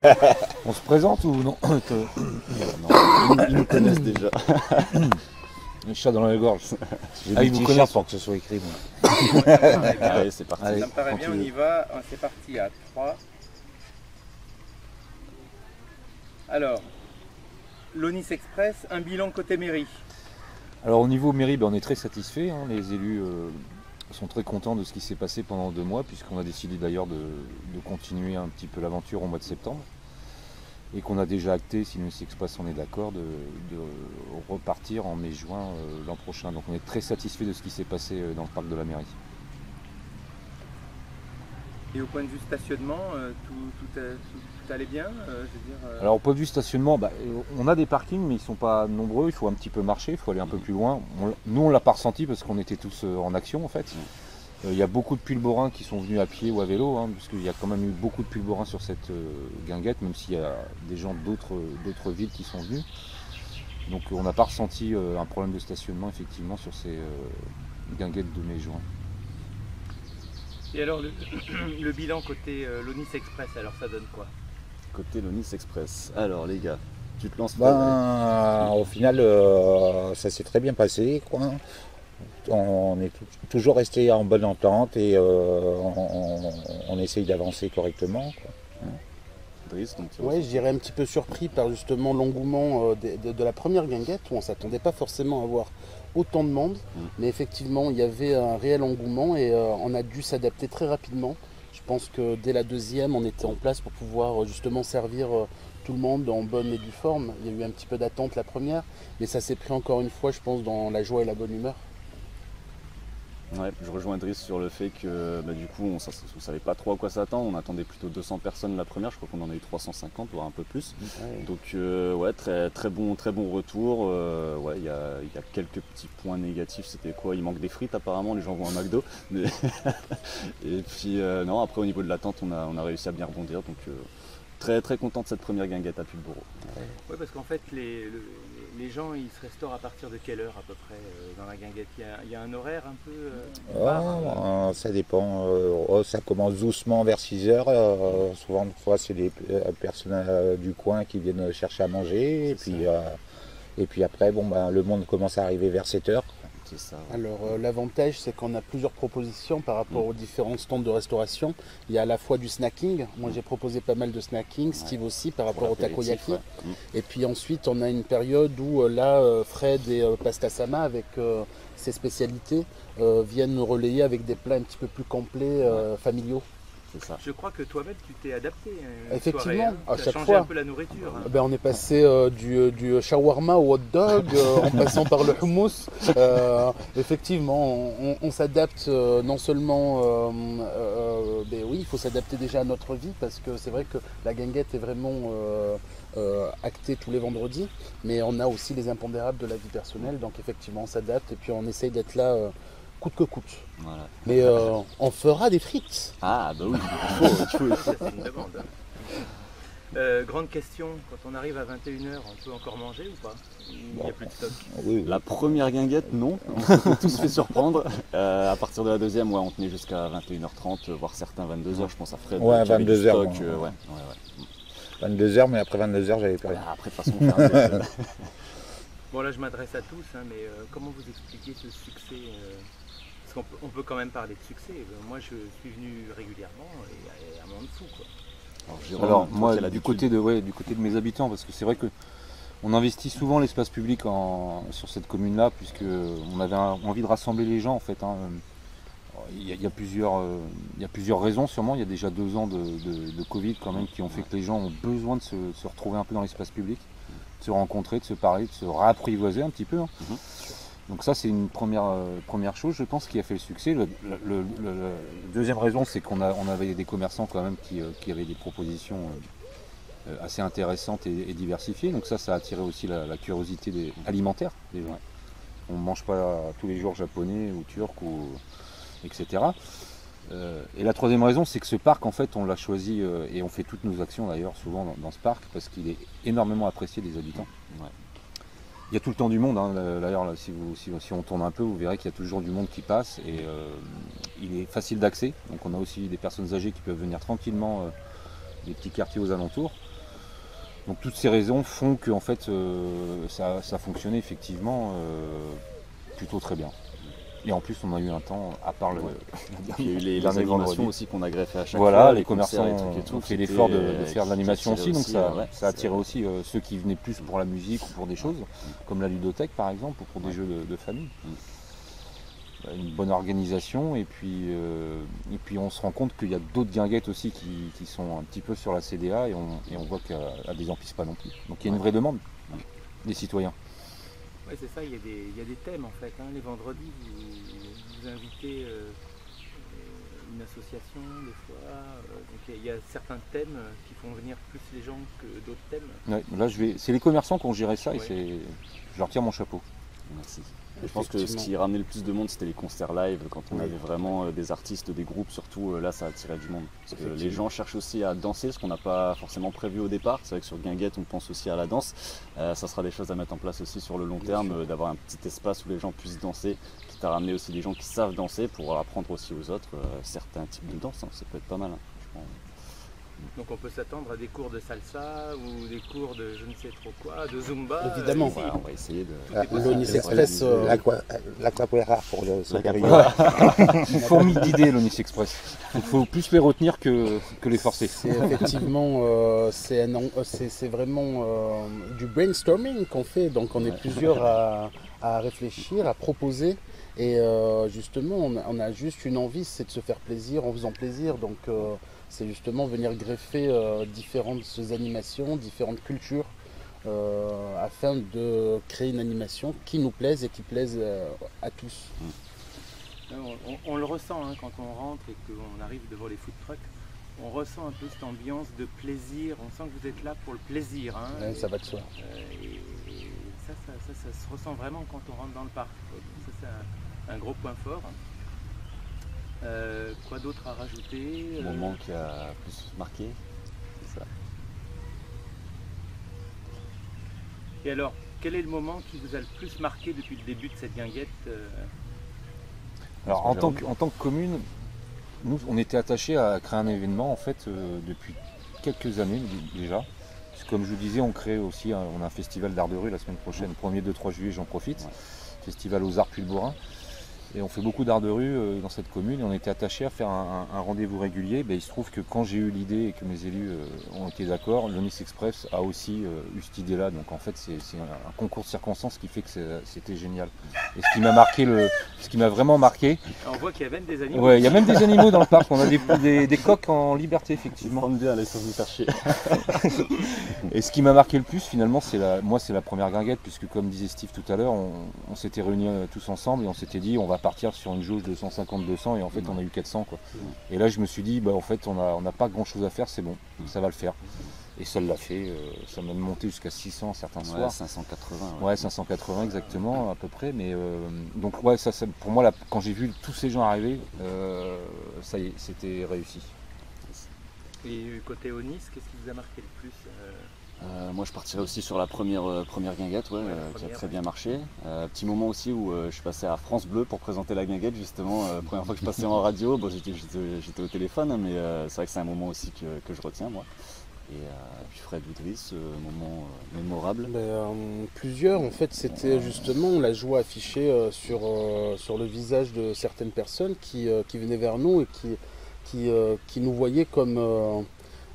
On se présente ou non? Non, ils nous connaissent déjà. Le chat dans la gorge. Ah, Ils vous connaissent pour que ce soit écrit. Bon. Allez, c'est parti. Allez. Ça me paraît Quand bien, tu on veux. y va. C'est parti à 3. Alors, l'Onis Express, un bilan côté mairie. Alors au niveau mairie, on est très satisfait. Les élus sont très contents de ce qui s'est passé pendant 2 mois, puisqu'on a décidé d'ailleurs de continuer un petit peu l'aventure au mois de septembre. Et qu'on a déjà acté, si l'Onis Express on est d'accord, de repartir en mai-juin l'an prochain. Donc on est très satisfait de ce qui s'est passé dans le parc de la mairie. Et au point de vue stationnement, tout allait bien, je veux dire, Alors au point de vue stationnement, on a des parkings mais ils ne sont pas nombreux, il faut un petit peu marcher, il faut aller un peu plus loin. Nous on ne l'a pas ressenti parce qu'on était tous en action en fait. Il y a beaucoup de Pulborins qui sont venus à pied ou à vélo, parce qu'il y a quand même eu beaucoup de Pulborins sur cette guinguette, même s'il y a des gens d'autres villes qui sont venus. Donc on n'a pas ressenti un problème de stationnement effectivement sur ces guinguettes de mai-juin. Et alors, le bilan côté l'Onis Express, alors ça donne quoi? Côté l'Onis Express. Alors les gars, tu te lances Au final, ça s'est très bien passé, quoi. On est toujours resté en bonne entente et on essaye d'avancer correctement, quoi. Driss, donc tu Ouais, je dirais un petit peu surpris par justement l'engouement de la première guinguette où on ne s'attendait pas forcément à avoir autant de monde, mais effectivement il y avait un réel engouement et on a dû s'adapter très rapidement. Je pense que dès la deuxième on était en place pour pouvoir justement servir tout le monde en bonne et due forme. Il y a eu un petit peu d'attente la première, mais ça s'est pris encore une fois je pense dans la joie et la bonne humeur. Ouais, je rejoins Driss sur le fait que du coup on ne savait pas trop à quoi s'attendre, on attendait plutôt 200 personnes la première, je crois qu'on en a eu 350 voire un peu plus. Ouais. Donc ouais, très bon retour. Ouais, il y a quelques petits points négatifs, c'était quoi? Il manque des frites apparemment, les gens vont à McDo. Mais et puis non, après au niveau de l'attente on a réussi à bien rebondir, donc très content de cette première guinguette à Pulboro. Ouais, parce qu'en fait, les gens, ils se restaurent à partir de quelle heure à peu près dans la guinguette? Il y a un horaire un peu Ça dépend. Ça commence doucement vers 6 heures. Souvent, une fois, c'est des personnes du coin qui viennent chercher à manger. Et puis après, le monde commence à arriver vers 7 heures. C'est ça. Alors l'avantage c'est qu'on a plusieurs propositions par rapport aux différents stands de restauration. Il y a à la fois du snacking, moi j'ai proposé pas mal de snacking, Steve aussi par rapport au takoyaki. Ouais. Et puis ensuite on a une période où Fred et Pasta Sama avec ses spécialités viennent relayer avec des plats un petit peu plus complets, familiaux. C'est ça. Je crois que toi-même tu t'es adapté. Effectivement, à à tu as chaque changé fois. un peu la nourriture. On est passé du shawarma au hot dog en passant par le hummus. Effectivement, on s'adapte non seulement, oui, il faut s'adapter déjà à notre vie parce que c'est vrai que la guinguette est vraiment actée tous les vendredis, mais on a aussi les impondérables de la vie personnelle, donc effectivement on s'adapte et puis on essaye d'être là coûte que coûte. Voilà. Mais on fera des frites. Ah bah oui, il faut. Ça, c'est une demande. Grande question, quand on arrive à 21h, on peut encore manger ou pas? Il n'y a plus de stock. Oui, La première guinguette, non, on s'est tous fait surprendre. À partir de la deuxième, ouais, on tenait jusqu'à 21h30, voire certains 22h, je pense à Fred. Ouais, qui avait du 22 heures, stock, ouais. Ouais. 22 heures, mais après 22 heures, j'avais plus rien. Ah, après, de toute façon, on fait un test. Bon là je m'adresse à tous, mais comment vous expliquez ce succès parce qu'on peut quand même parler de succès. Moi je suis venu régulièrement et il y a un monde fou quoi. Alors, Jérôme, Alors toi moi qui as du l'habitude. côté de mes habitants, parce que c'est vrai que on investit souvent l'espace public sur cette commune-là, puisque on avait envie de rassembler les gens en fait. Il y a plusieurs raisons sûrement. Il y a déjà 2 ans de Covid quand même qui ont fait que les gens ont besoin de se retrouver un peu dans l'espace public, de se rencontrer, de se parler, de se réapprivoiser un petit peu. Donc ça c'est une première chose je pense qui a fait le succès. La deuxième raison c'est qu'on avait des commerçants quand même qui avaient des propositions assez intéressantes et diversifiées. Donc ça a attiré aussi la curiosité alimentaire des gens. On ne mange pas tous les jours japonais ou turc etc. Et la troisième raison c'est que ce parc en fait on l'a choisi et on fait toutes nos actions d'ailleurs souvent dans ce parc parce qu'il est énormément apprécié des habitants. Ouais. Il y a tout le temps du monde, d'ailleurs là, si on tourne un peu, vous verrez qu'il y a toujours du monde qui passe et il est facile d'accès. Donc on a aussi des personnes âgées qui peuvent venir tranquillement des petits quartiers aux alentours. Donc toutes ces raisons font que en fait, ça fonctionnait effectivement plutôt très bien. Et en plus, on a eu un temps, à part le Il y a eu les dernier animations vendredi. aussi qu'on a greffé à chaque Voilà, fois. les commerçants concerts et trucs et tout, ont fait qui l'effort de étaient, faire de qui l'animation aussi, attiraient donc ça, ouais, ça attirait aussi ceux qui venaient plus pour la musique ou pour des choses, comme la ludothèque par exemple, ou pour des jeux de famille. Une bonne organisation, et puis on se rend compte qu'il y a d'autres guinguettes aussi qui sont un petit peu sur la CDA, et on voit qu'elles les empissent pas non plus. Donc il y a une vraie demande des citoyens. Oui, c'est ça, il y a des thèmes en fait. Les vendredis, vous invitez une association des fois. Donc il y a certains thèmes qui font venir plus les gens que d'autres thèmes. Ouais, là, c'est les commerçants qui ont géré ça, et je leur tire mon chapeau. Merci. Je pense que ce qui ramenait le plus de monde, c'était les concerts live, quand on avait vraiment des artistes, des groupes, surtout là ça attirait du monde. Parce que les gens cherchent aussi à danser, ce qu'on n'a pas forcément prévu au départ. C'est vrai que sur Guinguette, on pense aussi à la danse. Ça sera des choses à mettre en place aussi sur le long terme, d'avoir un petit espace où les gens puissent danser, quitte à ramener aussi des gens qui savent danser pour apprendre aussi aux autres certains types de danse. Ça peut être pas mal, je pense. Donc on peut s'attendre à des cours de salsa ou des cours de je ne sais trop quoi, de zumba. Évidemment. Ouais, on va essayer de... L'Onis Express. L'Aquapuera pour le Une fourmille d'idées, l'Onis Express. Il faut plus les retenir que les forcer. C'est effectivement, c'est vraiment du brainstorming qu'on fait. Donc on est plusieurs à réfléchir, à proposer. Et justement, on a juste une envie, c'est de se faire plaisir en faisant plaisir. Donc c'est justement venir greffer différentes animations, différentes cultures, afin de créer une animation qui nous plaise et qui plaise à tous. On le ressent quand on rentre et qu'on arrive devant les food trucks. On ressent un peu cette ambiance de plaisir. On sent que vous êtes là pour le plaisir. Ouais, ça va de soi. Et ça se ressent vraiment quand on rentre dans le parc. Ça, c'est un gros point fort. Quoi d'autre à rajouter? Le moment qui a plus marqué, c'est ça. Et alors, quel est le moment qui vous a le plus marqué depuis le début de cette guinguette? Alors en tant que commune, nous on était attachés à créer un événement en fait depuis quelques années déjà. Parce que, comme je vous disais, on crée aussi on a un festival d'art de rue la semaine prochaine, 1er, 2, 3 juillet, j'en profite. Festival aux Arts Pulborin. Et on fait beaucoup d'art de rue dans cette commune, et on était attachés à faire un rendez-vous régulier. Il se trouve que quand j'ai eu l'idée et que mes élus ont été d'accord, l'Onis Express a aussi eu cette idée-là. Donc en fait c'est un concours de circonstances qui fait que c'était génial. Et ce qui m'a vraiment marqué... On voit qu'il y a même des animaux. Ouais, il y a même des animaux dans le parc, on a des coqs en liberté effectivement. Ils bien, allez sans vous faire chier. Et ce qui m'a marqué le plus finalement, c'est la première guinguette, puisque comme disait Steve tout à l'heure, on s'était réunis tous ensemble et on s'était dit on va partir sur une jauge de 150-200, et en fait on a eu 400 quoi. Et là je me suis dit en fait on n'a pas grand chose à faire, c'est bon, ça va le faire. Et ça l'a fait, ça m'a monté jusqu'à 600 certains soirs. 580. Ouais, 580 exactement à peu près. Mais donc ouais, ça pour moi quand j'ai vu tous ces gens arriver, ça y est, c'était réussi. Et côté Onis, qu'est-ce qui vous a marqué le plus? Moi je partirais aussi sur la première guinguette qui a très bien marché. Petit moment aussi où je suis passé à France Bleu pour présenter la guinguette justement. Première fois que je passais en radio, bon, j'étais au téléphone, mais c'est vrai que c'est un moment aussi que je retiens moi. Et puis Fred Oudris, moment mémorable. Plusieurs, en fait, c'était justement la joie affichée sur le visage de certaines personnes qui venaient vers nous et qui nous voyaient comme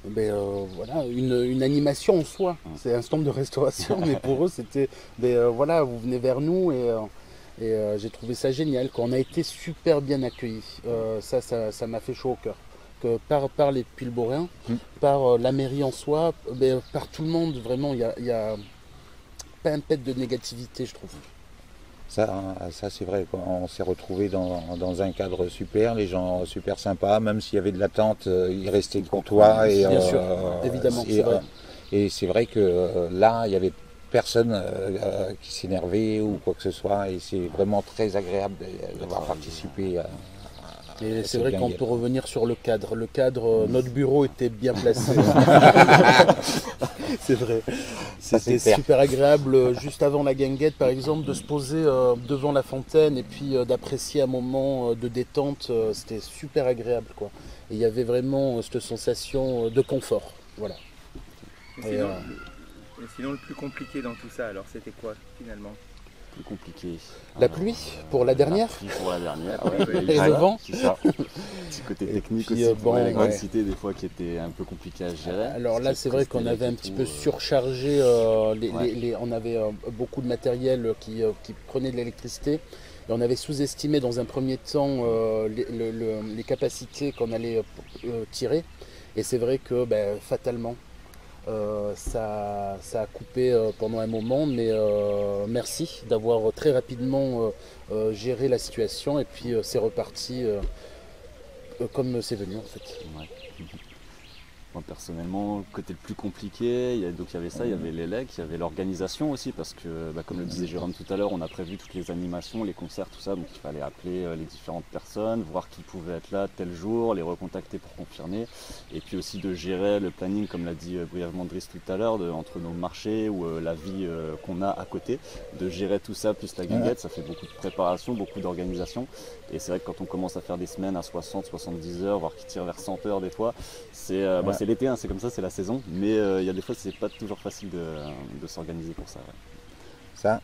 voilà, une animation en soi. C'est un stand de restauration, mais pour eux c'était voilà, vous venez vers nous, et j'ai trouvé ça génial, qu'on a été super bien accueillis. Ça m'a fait chaud au cœur. Que par les Pulboréens, par la mairie en soi, par tout le monde, vraiment, il y a pas un pet de négativité, je trouve. Ça c'est vrai, on s'est retrouvés dans un cadre super, les gens super sympas, même s'il y avait de l'attente, ils restaient courtois. Bien sûr, évidemment, c'est vrai. Et c'est vrai que là, il n'y avait personne qui s'énervait ou quoi que ce soit, et c'est vraiment très agréable d'avoir participé à... Et c'est vrai qu'on peut revenir sur le cadre. Le cadre, notre bureau était bien placé. C'est vrai. C'était super agréable, juste avant la guinguette par exemple, de se poser devant la fontaine et puis d'apprécier un moment de détente. C'était super agréable, quoi. Et il y avait vraiment cette sensation de confort. Voilà. Et sinon, le plus compliqué dans tout ça, alors c'était quoi finalement? Plus compliqué. La pluie pour la dernière. La pluie pour la dernière, Et le vent. C'est ça. Petit côté technique puis, aussi pour bon, les grandes ouais. cités des fois qui était un peu compliqué à gérer. Alors là, c'est vrai qu'on avait un petit peu surchargé, on avait beaucoup de matériel qui prenait de l'électricité. Et on avait sous-estimé dans un premier temps les capacités qu'on allait tirer. Et c'est vrai que fatalement, ça a coupé pendant un moment. Mais merci d'avoir très rapidement géré la situation. Et puis c'est reparti comme c'est venu en fait. Ouais. Moi personnellement, le côté le plus compliqué, il y avait ça, il y avait les legs, il y avait l'organisation aussi, parce que comme le disait Jérôme tout à l'heure, on a prévu toutes les animations, les concerts, tout ça, donc il fallait appeler les différentes personnes, voir qui pouvait être là tel jour, les recontacter pour confirmer, et puis aussi de gérer le planning, comme l'a dit brièvement Driss tout à l'heure, entre nos marchés ou la vie qu'on a à côté, de gérer tout ça plus la guinguette, ça fait beaucoup de préparation, beaucoup d'organisation, et c'est vrai que quand on commence à faire des semaines à 60, 70 heures, voire qui tirent vers 100 heures des fois, c'est l'été, hein, c'est comme ça, c'est la saison, mais il y a des fois c'est pas toujours facile de s'organiser pour ça. Ouais. Ça,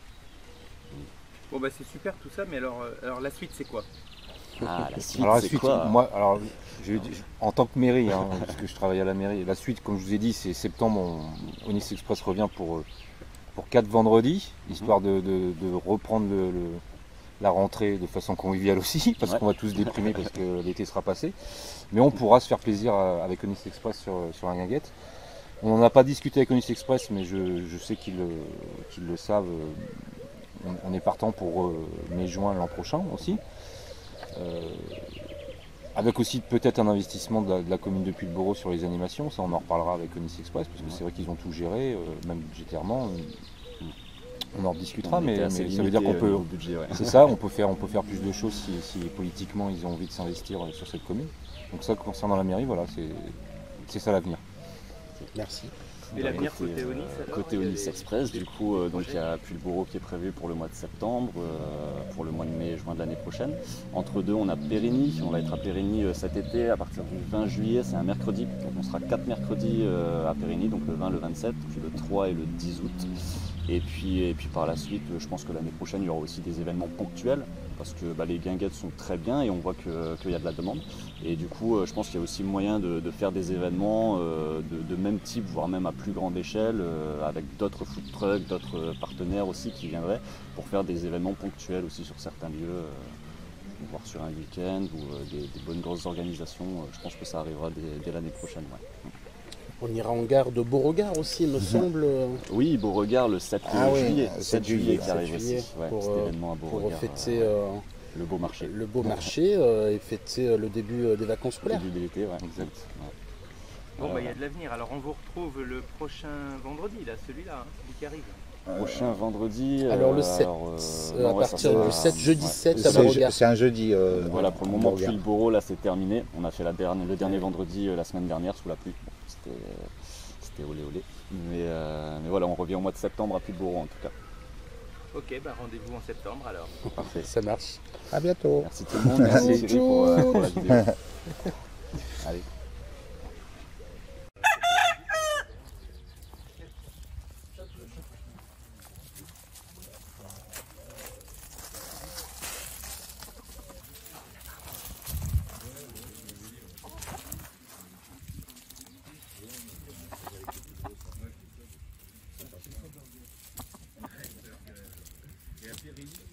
Bon bah c'est super tout ça, mais alors la suite c'est quoi? Ah, la suite, Alors la c'est suite, quoi? moi, alors, en tant que mairie, hein, parce que je travaille à la mairie, la suite, comme je vous ai dit, c'est septembre, Onyx Express revient pour 4 vendredis, histoire de reprendre la rentrée de façon conviviale aussi, parce qu'on va tous déprimer parce que l'été sera passé. Mais on pourra se faire plaisir avec Onyx Express sur la guinguette. On n'en a pas discuté avec Onyx Express, mais je sais qu'ils le savent. On est partant pour mai-juin l'an prochain aussi. Avec aussi peut-être un investissement de la commune de Pulboro sur les animations, ça on en reparlera avec Onyx Express, parce que c'est vrai qu'ils ont tout géré, même budgétairement. On en discutera, mais ça veut dire qu'on peut. Budget, ouais. C'est ça, on peut faire plus de choses si politiquement ils ont envie de s'investir sur cette commune. Donc ça, concernant la mairie, voilà, c'est ça l'avenir. Merci. Et l'avenir côté Onyx alors, Côté il y a Onyx des- Express, des du coup, donc il y projets a Pulboro qui est prévu pour le mois de septembre, pour le mois de mai et juin de l'année prochaine. Entre deux, on a Périgny, on va être à Périgny cet été à partir du 20 juillet, c'est un mercredi, donc on sera 4 mercredis à Périgny, donc le 20, le 27, puis le 3 et le 10 août. Et puis par la suite, je pense que l'année prochaine, il y aura aussi des événements ponctuels, parce que les guinguettes sont très bien et on voit qu'il y a de la demande. Et du coup, je pense qu'il y a aussi moyen de faire des événements de même type, voire même à plus grande échelle, avec d'autres food trucks, d'autres partenaires aussi qui viendraient pour faire des événements ponctuels aussi sur certains lieux, voire sur un week-end ou des bonnes grosses organisations. Je pense que ça arrivera dès l'année prochaine. Ouais. On ira en gare de Beauregard aussi, il me semble. Oui, Beauregard le 7 Ah oui, juillet, 7 7 juillet qui 7 arrive juillet, aussi. Ouais, pour, cet événement à pour Beauregard, fêter le beau marché. le beau marché et fêter le début des vacances Au scolaires. début de l'été, ouais, exact. Ouais. Bon bah il y a de l'avenir, alors on vous retrouve le prochain vendredi là, celui-là, celui qui arrive. Prochain vendredi. Alors le 7, non, à ouais, ça partir sera- du 7, jeudi ouais. 7 à Beauregard. c'est un jeudi. Voilà, pour le moment, Beauregard. Pulboro, là c'est terminé. On a fait le dernier vendredi la semaine dernière sous la pluie. Bon, c'était olé olé. Mais voilà, on revient au mois de septembre à Pulboro en tout cas. Ok, bah rendez-vous en septembre alors. Parfait. Ça marche. À bientôt. Merci tout le monde. Merci Thierry pour la vidéo. Allez. Et à Périgny,